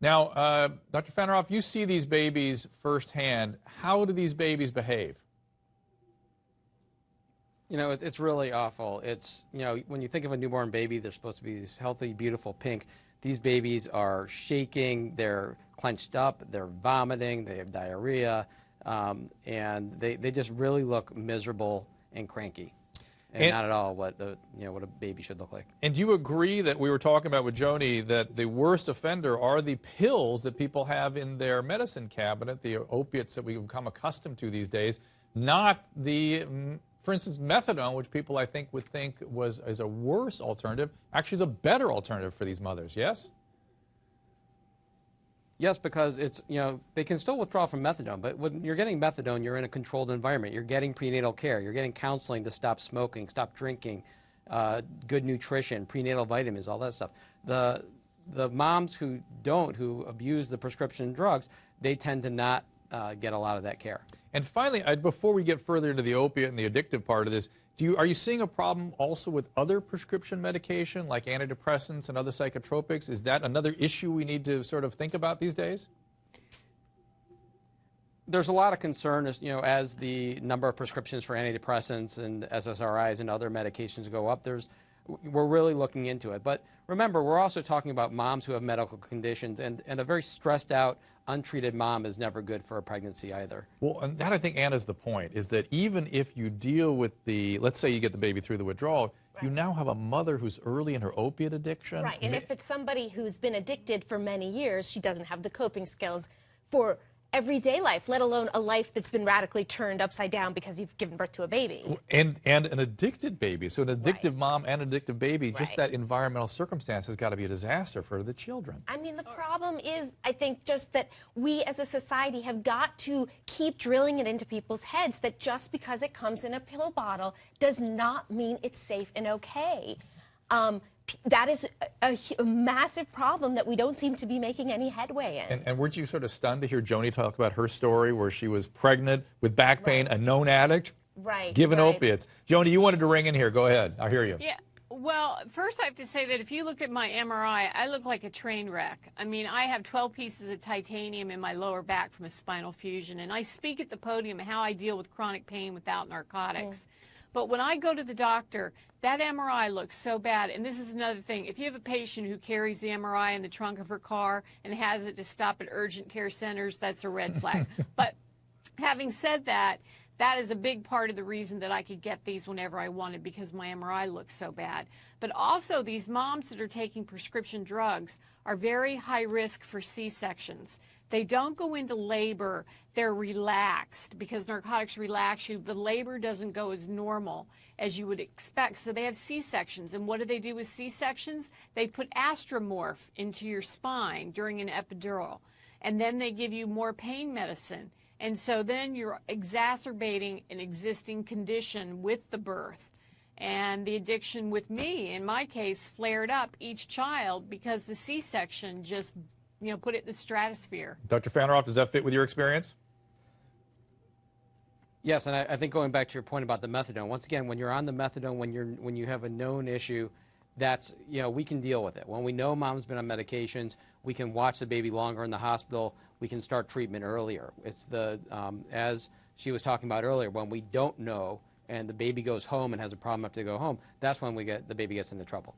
Now, Dr. Fanaroff, you see these babies firsthand. How do these babies behave? You know, it's really awful. It's, you know, when you think of a newborn baby, they're supposed to be these healthy, beautiful pink. These babies are shaking, they're clenched up, they're vomiting, they have diarrhea, and they just really look miserable and cranky. And not at all what what a baby should look like. And do you agree that we were talking about with Joni that the worst offender are the pills that people have in their medicine cabinet, the opiates that we've become accustomed to these days, not the, for instance, methadone, which people I think would think is a worse alternative, actually is a better alternative for these mothers, yes? Yes, because it's, they can still withdraw from methadone, but when you're getting methadone, you're in a controlled environment. You're getting prenatal care. You're getting counseling to stop smoking, stop drinking, good nutrition, prenatal vitamins, all that stuff. The moms who abuse the prescription drugs, they tend to not get a lot of that care. And finally, before we get further into the opiate and the addictive part of this, are you seeing a problem also with other prescription medication like antidepressants and other psychotropics? Is that another issue we need to sort of think about these days? There's a lot of concern as the number of prescriptions for antidepressants and SSRIs and other medications go up. We're really looking into it. But remember, we're also talking about moms who have medical conditions, and a very stressed out, untreated mom is never good for a pregnancy either. Well, and that I think, Anna, is the point, is that even if you deal with let's say you get the baby through the withdrawal, right, you now have a mother who's early in her opiate addiction. Right, and if it's somebody who's been addicted for many years, she doesn't have the coping skills for everyday life, let alone a life that's been radically turned upside down because you've given birth to a baby. And an addicted baby. So an addictive right, mom and an addictive baby, right, just that environmental circumstance has got to be a disaster for the children. I mean, the problem is, I think, just that we as a society have got to keep drilling it into people's heads that just because it comes in a pill bottle does not mean it's safe and okay. That is a massive problem that we don't seem to be making any headway in. And weren't you sort of stunned to hear Joni talk about her story where she was pregnant with back pain, right, a known addict, right, given right, opiates? Joni, you wanted to ring in here. Go ahead. I hear you. Yeah. Well, first I have to say that if you look at my MRI, I look like a train wreck. I mean, I have 12 pieces of titanium in my lower back from a spinal fusion, and I speak at the podium how I deal with chronic pain without narcotics. But when I go to the doctor, that MRI looks so bad. And this is another thing. If you have a patient who carries the MRI in the trunk of her car and has it to stop at urgent care centers, that's a red flag. But having said that, that is a big part of the reason that I could get these whenever I wanted, because my MRI looks so bad. But also, these moms that are taking prescription drugs are very high risk for C-sections. They don't go into labor. They're relaxed because narcotics relax you. The labor doesn't go as normal as you would expect. So they have C-sections. And what do they do with C-sections? They put Astromorph into your spine during an epidural. And then they give you more pain medicine. And so then you're exacerbating an existing condition with the birth. And the addiction with me, in my case, flared up each child because the C-section just put it in the stratosphere. Dr. Fanaroff, does that fit with your experience? Yes, and I think going back to your point about the methadone, once again, when you're on the methadone, when you have a known issue, that's, we can deal with it. When we know mom's been on medications, we can watch the baby longer in the hospital, we can start treatment earlier. It's as she was talking about earlier, when we don't know and the baby goes home and has a problem after they go home, that's when the baby gets into trouble.